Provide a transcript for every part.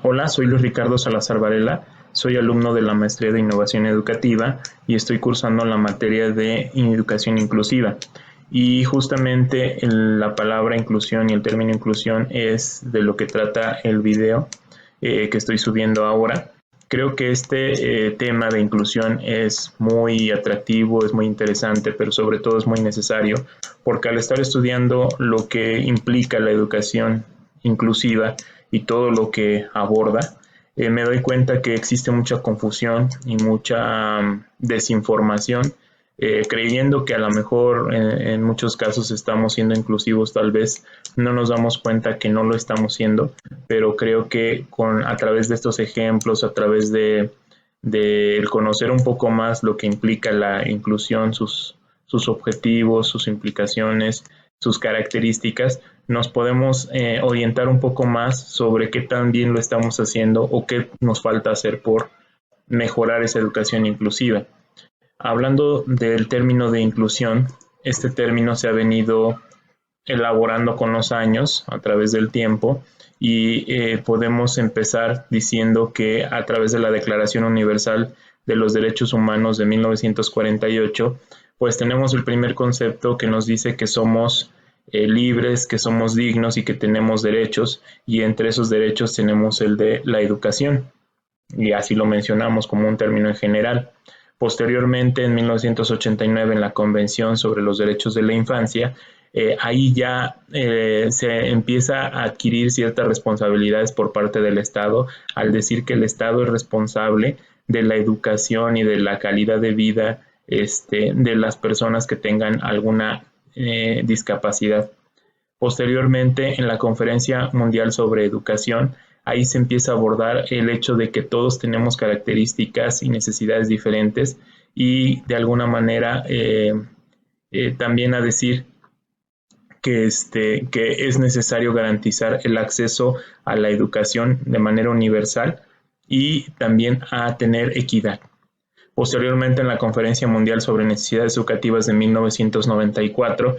Hola, soy Luis Ricardo Salazar Varela, soy alumno de la Maestría de Innovación Educativa y estoy cursando la materia de Educación Inclusiva. Y justamente la palabra inclusión y el término inclusión es de lo que trata el video que estoy subiendo ahora. Creo que este tema de inclusión es muy atractivo, es muy interesante, pero sobre todo es muy necesario, porque al estar estudiando lo que implica la educación inclusiva y todo lo que aborda, me doy cuenta que existe mucha confusión y mucha desinformación, creyendo que a lo mejor en muchos casos estamos siendo inclusivos, tal vez no nos damos cuenta que no lo estamos siendo, pero creo que a través de estos ejemplos, a través de conocer un poco más lo que implica la inclusión, sus objetivos, sus implicaciones, sus características, nos podemos orientar un poco más sobre qué tan bien lo estamos haciendo o qué nos falta hacer por mejorar esa educación inclusiva. Hablando del término de inclusión, este término se ha venido elaborando con los años, a través del tiempo, y podemos empezar diciendo que a través de la Declaración Universal de los Derechos Humanos de 1948, pues tenemos el primer concepto que nos dice que somos libres, que somos dignos y que tenemos derechos, y entre esos derechos tenemos el de la educación, y así lo mencionamos como un término en general. Posteriormente, en 1989, en la Convención sobre los Derechos de la Infancia, ahí ya se empieza a adquirir ciertas responsabilidades por parte del Estado, al decir que el Estado es responsable de la educación y de la calidad de vida de las personas que tengan alguna discapacidad. Posteriormente, en la Conferencia Mundial sobre Educación, ahí se empieza a abordar el hecho de que todos tenemos características y necesidades diferentes y de alguna manera también a decir que es necesario garantizar el acceso a la educación de manera universal y también a tener equidad. Posteriormente, en la Conferencia Mundial sobre Necesidades Educativas de 1994,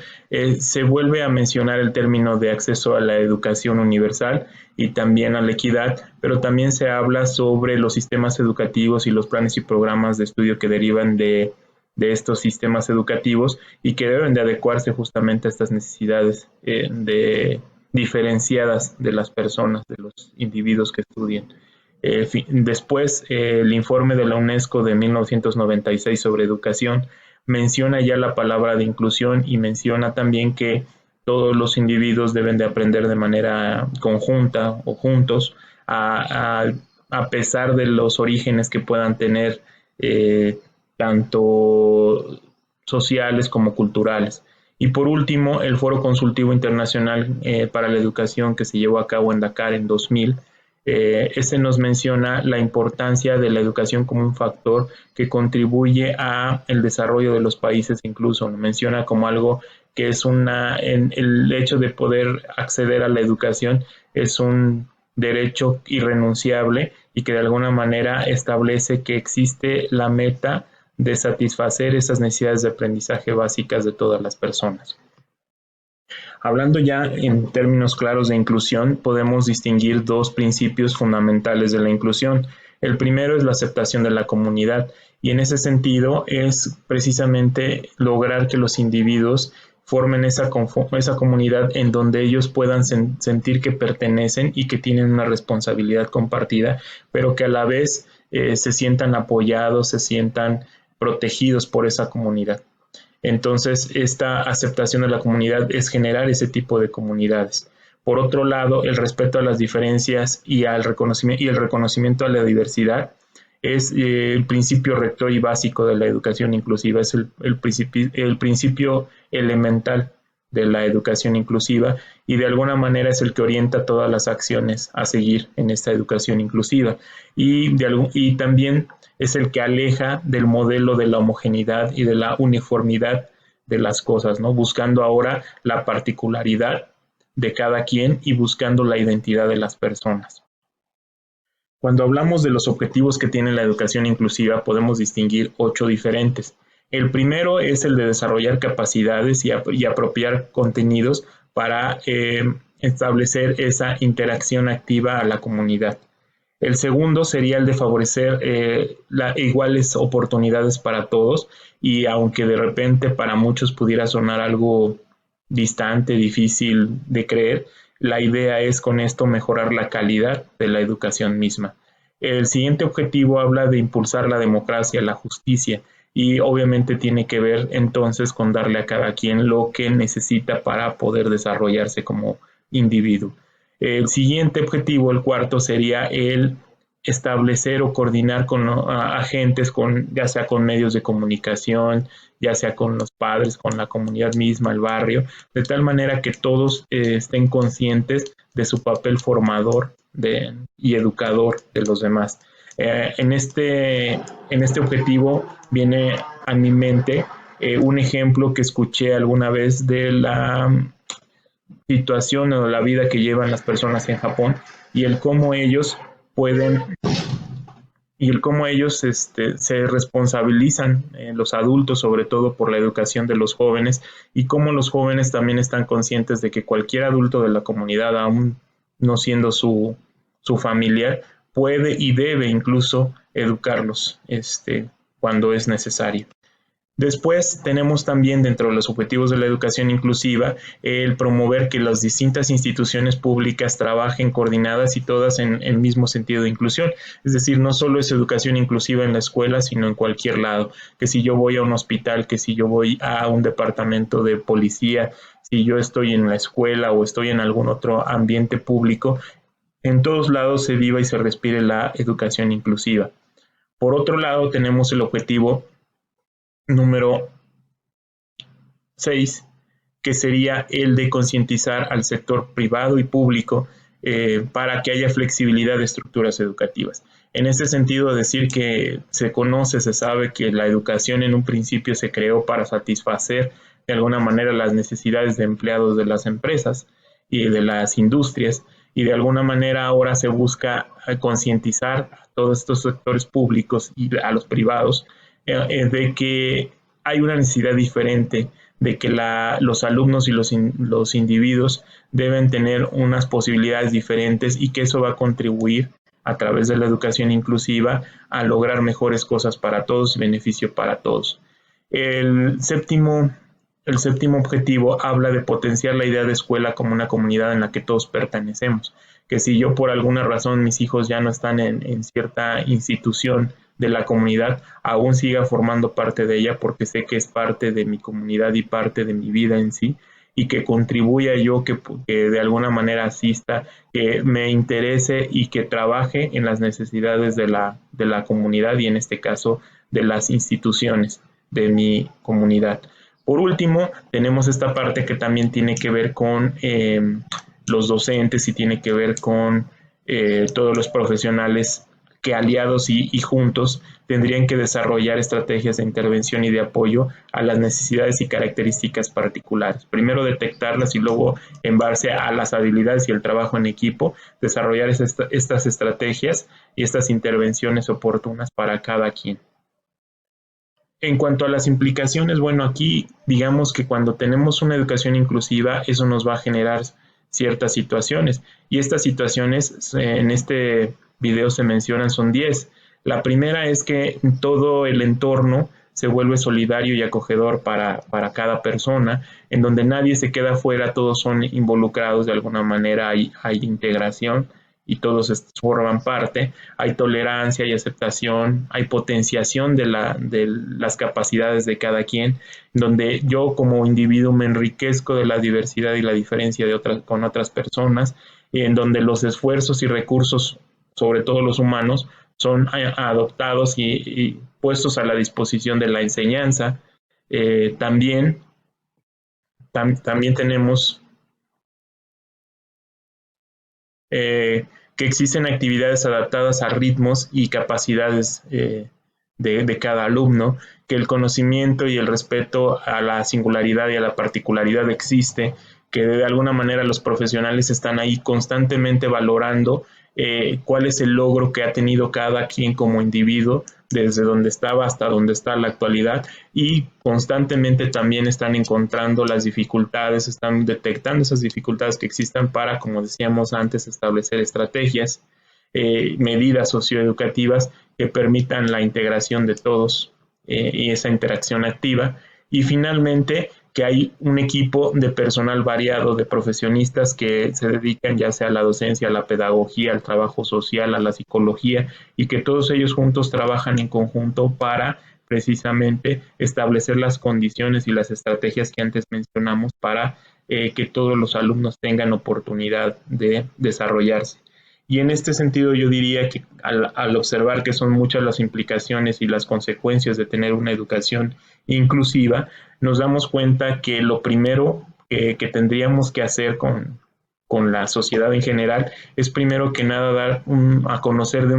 se vuelve a mencionar el término de acceso a la educación universal y también a la equidad, pero también se habla sobre los sistemas educativos y los planes y programas de estudio que derivan de estos sistemas educativos y que deben de adecuarse justamente a estas necesidades diferenciadas de las personas, de los individuos que estudian. Después, el informe de la UNESCO de 1996 sobre educación menciona ya la palabra de inclusión y menciona también que todos los individuos deben de aprender de manera conjunta o juntos, a pesar de los orígenes que puedan tener, tanto sociales como culturales. Y por último, el Foro Consultivo Internacional para la Educación, que se llevó a cabo en Dakar en 2000, este nos menciona la importancia de la educación como un factor que contribuye a el desarrollo de los países, incluso menciona como algo que es el hecho de poder acceder a la educación es un derecho irrenunciable y que de alguna manera establece que existe la meta de satisfacer esas necesidades de aprendizaje básicas de todas las personas. Hablando ya en términos claros de inclusión, podemos distinguir dos principios fundamentales de la inclusión. El primero es la aceptación de la comunidad y en ese sentido es precisamente lograr que los individuos formen esa comunidad en donde ellos puedan sentir que pertenecen y que tienen una responsabilidad compartida, pero que a la vez se sientan apoyados, se sientan protegidos por esa comunidad. Entonces, esta aceptación de la comunidad es generar ese tipo de comunidades. Por otro lado, el respeto a las diferencias y el reconocimiento a la diversidad es el principio rector y básico de la educación inclusiva, es el principio elemental de la educación inclusiva y de alguna manera es el que orienta todas las acciones a seguir en esta educación inclusiva y también es el que aleja del modelo de la homogeneidad y de la uniformidad de las cosas, ¿no? Buscando ahora la particularidad de cada quien y buscando la identidad de las personas. Cuando hablamos de los objetivos que tiene la educación inclusiva, podemos distinguir 8 diferentes. El primero es el de desarrollar capacidades y apropiar contenidos para establecer esa interacción activa a la comunidad. El segundo sería el de favorecer iguales oportunidades para todos, y aunque de repente para muchos pudiera sonar algo distante, difícil de creer, la idea es con esto mejorar la calidad de la educación misma. El siguiente objetivo habla de impulsar la democracia, la justicia, y obviamente tiene que ver entonces con darle a cada quien lo que necesita para poder desarrollarse como individuo. El siguiente objetivo, el cuarto, sería el establecer o coordinar con agentes, ya sea con medios de comunicación, ya sea con los padres, con la comunidad misma, el barrio, de tal manera que todos estén conscientes de su papel formador y educador de los demás. En este objetivo viene a mi mente un ejemplo que escuché alguna vez de la situación o la vida que llevan las personas en Japón, y el cómo ellos pueden y el cómo ellos se responsabilizan, los adultos sobre todo, por la educación de los jóvenes, y cómo los jóvenes también están conscientes de que cualquier adulto de la comunidad, aún no siendo su familiar, puede y debe incluso educarlos cuando es necesario. Después tenemos también, dentro de los objetivos de la educación inclusiva, el promover que las distintas instituciones públicas trabajen coordinadas y todas en el mismo sentido de inclusión. Es decir, no solo es educación inclusiva en la escuela, sino en cualquier lado. Que si yo voy a un hospital, que si yo voy a un departamento de policía, si yo estoy en la escuela o estoy en algún otro ambiente público, en todos lados se viva y se respire la educación inclusiva. Por otro lado, tenemos el objetivo número 6, que sería el de concientizar al sector privado y público para que haya flexibilidad de estructuras educativas. En ese sentido, decir que se conoce, se sabe que la educación en un principio se creó para satisfacer de alguna manera las necesidades de empleados de las empresas y de las industrias, y de alguna manera ahora se busca concientizar a todos estos sectores públicos y a los privados de que hay una necesidad diferente, de que los alumnos y los individuos deben tener unas posibilidades diferentes, y que eso va a contribuir a través de la educación inclusiva a lograr mejores cosas para todos y beneficio para todos. El séptimo objetivo habla de potenciar la idea de escuela como una comunidad en la que todos pertenecemos, que si yo por alguna razón mis hijos ya no están en cierta institución de la comunidad, aún siga formando parte de ella, porque sé que es parte de mi comunidad y parte de mi vida en sí, y que contribuya yo, que de alguna manera asista, que me interese y que trabaje en las necesidades de la comunidad, y en este caso de las instituciones de mi comunidad. Por último, tenemos esta parte que también tiene que ver con los docentes, y tiene que ver con todos los profesionales que aliados y juntos tendrían que desarrollar estrategias de intervención y de apoyo a las necesidades y características particulares. Primero detectarlas, y luego, en base a las habilidades y el trabajo en equipo, desarrollar estas estrategias y estas intervenciones oportunas para cada quien. En cuanto a las implicaciones, bueno, aquí digamos que cuando tenemos una educación inclusiva, eso nos va a generar ciertas situaciones, y estas situaciones en este video se mencionan, son 10. La primera es que todo el entorno se vuelve solidario y acogedor para cada persona, en donde nadie se queda fuera, todos son involucrados de alguna manera, hay integración y todos forman parte, hay tolerancia y aceptación, hay potenciación de las capacidades de cada quien, donde yo como individuo me enriquezco de la diversidad y la diferencia con otras personas, en donde los esfuerzos y recursos, sobre todo los humanos, son adoptados y puestos a la disposición de la enseñanza. También tenemos que existen actividades adaptadas a ritmos y capacidades de cada alumno, que el conocimiento y el respeto a la singularidad y a la particularidad existe, que de alguna manera los profesionales están ahí constantemente valorando cuál es el logro que ha tenido cada quien como individuo, desde donde estaba hasta donde está en la actualidad, y constantemente también están encontrando las dificultades, están detectando esas dificultades que existan para, como decíamos antes, establecer estrategias. medidas socioeducativas que permitan la integración de todos y esa interacción activa. Y finalmente, que hay un equipo de personal variado, de profesionistas que se dedican ya sea a la docencia, a la pedagogía, al trabajo social, a la psicología, y que todos ellos juntos trabajan en conjunto para precisamente establecer las condiciones y las estrategias que antes mencionamos para que todos los alumnos tengan oportunidad de desarrollarse. Y en este sentido yo diría que al observar que son muchas las implicaciones y las consecuencias de tener una educación inclusiva, nos damos cuenta que lo primero que tendríamos que hacer con la sociedad en general es primero que nada dar a conocer de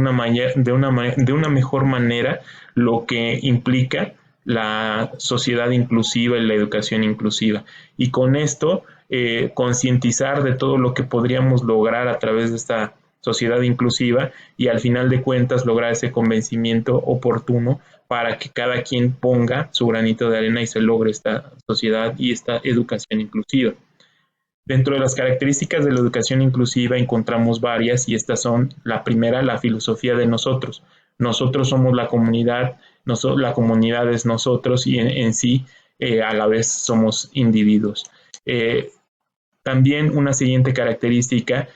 una mejor manera lo que implica la sociedad inclusiva y la educación inclusiva. Y con esto concientizar de todo lo que podríamos lograr a través de esta sociedad inclusiva y al final de cuentas lograr ese convencimiento oportuno para que cada quien ponga su granito de arena y se logre esta sociedad y esta educación inclusiva. Dentro de las características de la educación inclusiva encontramos varias y estas son, la primera, la filosofía de nosotros. Nosotros somos la comunidad es nosotros y en sí a la vez somos individuos. También una siguiente característica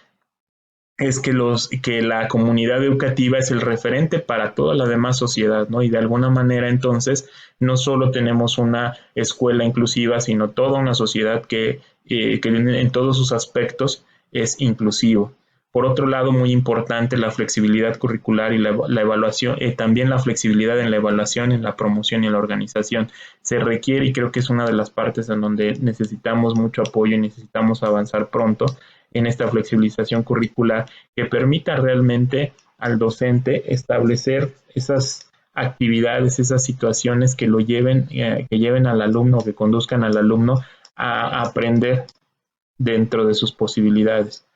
es que la comunidad educativa es el referente para toda la demás sociedad, ¿no? Y de alguna manera entonces no solo tenemos una escuela inclusiva, sino toda una sociedad que en todos sus aspectos es inclusivo. Por otro lado, muy importante la flexibilidad curricular y la evaluación, también la flexibilidad en la evaluación, en la promoción y en la organización. Se requiere, y creo que es una de las partes en donde necesitamos mucho apoyo y necesitamos avanzar pronto en esta flexibilización curricular que permita realmente al docente establecer esas actividades, esas situaciones que lleven al alumno, que conduzcan al alumno a aprender dentro de sus posibilidades.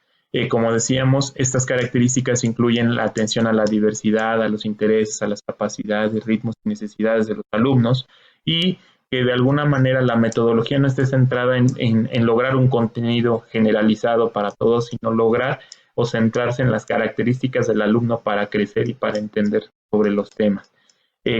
Como decíamos, estas características incluyen la atención a la diversidad, a los intereses, a las capacidades, ritmos y necesidades de los alumnos y que de alguna manera la metodología no esté centrada en lograr un contenido generalizado para todos, sino lograr o centrarse en las características del alumno para crecer y para entender sobre los temas.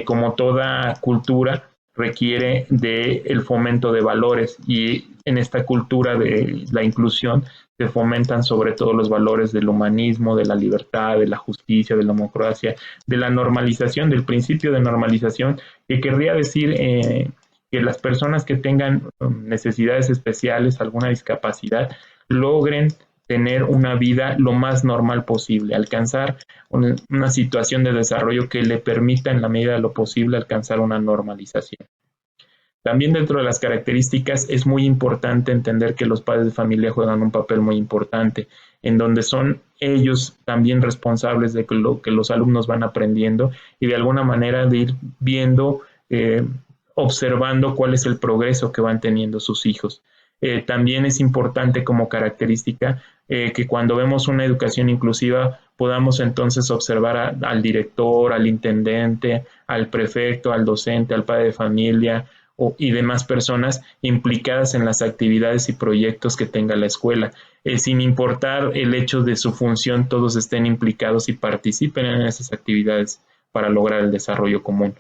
Como toda cultura, requiere del fomento de valores y en esta cultura de la inclusión se fomentan sobre todo los valores del humanismo, de la libertad, de la justicia, de la democracia, de la normalización, del principio de normalización, que querría decir que las personas que tengan necesidades especiales, alguna discapacidad, logren tener una vida lo más normal posible, alcanzar una situación de desarrollo que le permita en la medida de lo posible alcanzar una normalización. También dentro de las características es muy importante entender que los padres de familia juegan un papel muy importante, en donde son ellos también responsables de lo que los alumnos van aprendiendo y de alguna manera de ir viendo, observando cuál es el progreso que van teniendo sus hijos. También es importante como característica que cuando vemos una educación inclusiva podamos entonces observar al director, al intendente, al prefecto, al docente, al padre de familia y demás personas implicadas en las actividades y proyectos que tenga la escuela. Sin importar el hecho de su función, todos estén implicados y participen en esas actividades para lograr el desarrollo común.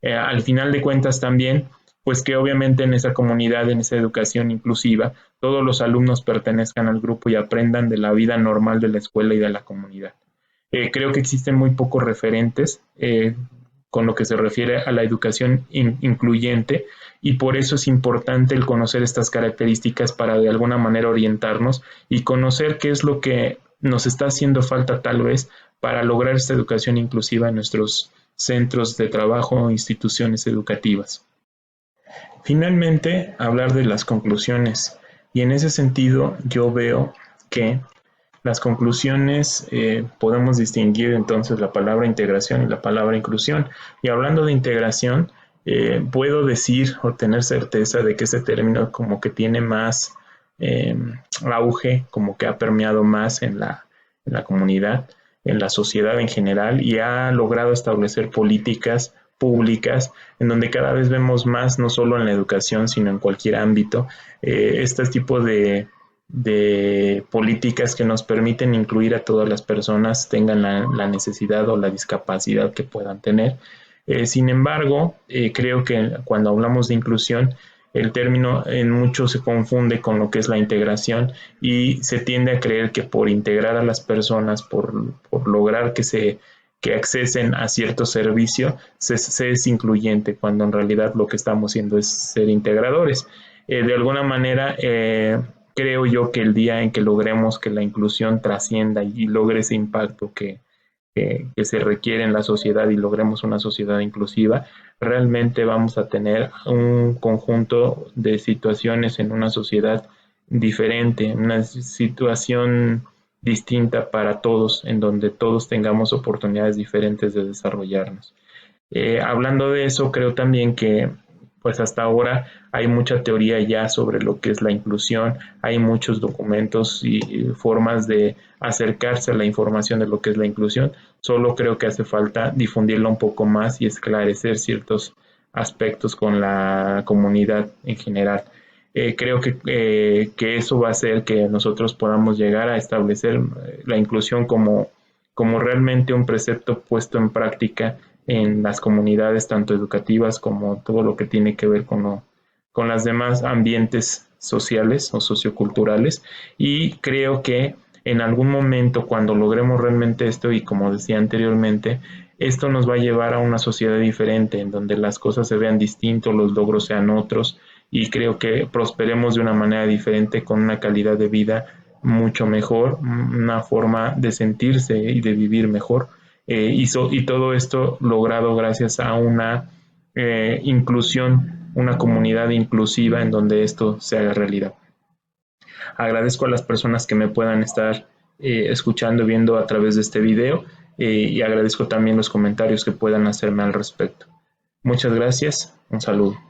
Al final de cuentas también, pues que obviamente en esa comunidad, en esa educación inclusiva, todos los alumnos pertenezcan al grupo y aprendan de la vida normal de la escuela y de la comunidad. Creo que existen muy pocos referentes con lo que se refiere a la educación incluyente y por eso es importante el conocer estas características para de alguna manera orientarnos y conocer qué es lo que nos está haciendo falta tal vez para lograr esta educación inclusiva en nuestros centros de trabajo o instituciones educativas. Finalmente, hablar de las conclusiones. Y en ese sentido, yo veo que las conclusiones podemos distinguir entonces la palabra integración y la palabra inclusión. Y hablando de integración, puedo decir o tener certeza de que ese término como que tiene más auge, como que ha permeado más en la comunidad, en la sociedad en general y ha logrado establecer políticas públicas, en donde cada vez vemos más, no solo en la educación, sino en cualquier ámbito, este tipo de de políticas que nos permiten incluir a todas las personas, tengan la necesidad o la discapacidad que puedan tener. Sin embargo, creo que cuando hablamos de inclusión, el término en mucho se confunde con lo que es la integración y se tiende a creer que por integrar a las personas, por lograr que accesen a cierto servicio, se es incluyente, cuando en realidad lo que estamos haciendo es ser integradores. De alguna manera, creo yo que el día en que logremos que la inclusión trascienda y logre ese impacto que se requiere en la sociedad y logremos una sociedad inclusiva, realmente vamos a tener un conjunto de situaciones en una sociedad diferente, una situación distinta para todos, en donde todos tengamos oportunidades diferentes de desarrollarnos. Hablando de eso, creo también que pues hasta ahora hay mucha teoría ya sobre lo que es la inclusión, hay muchos documentos y formas de acercarse a la información de lo que es la inclusión, solo creo que hace falta difundirla un poco más y esclarecer ciertos aspectos con la comunidad en general. Creo que eso va a hacer que nosotros podamos llegar a establecer la inclusión como realmente un precepto puesto en práctica en las comunidades, tanto educativas como todo lo que tiene que ver con las demás ambientes sociales o socioculturales. Y creo que en algún momento, cuando logremos realmente esto, y como decía anteriormente, esto nos va a llevar a una sociedad diferente, en donde las cosas se vean distintos, los logros sean otros, y creo que prosperemos de una manera diferente, con una calidad de vida mucho mejor, una forma de sentirse y de vivir mejor. Y todo esto logrado gracias a una inclusión, una comunidad inclusiva en donde esto se haga realidad. Agradezco a las personas que me puedan estar escuchando y viendo a través de este video, y agradezco también los comentarios que puedan hacerme al respecto. Muchas gracias, un saludo.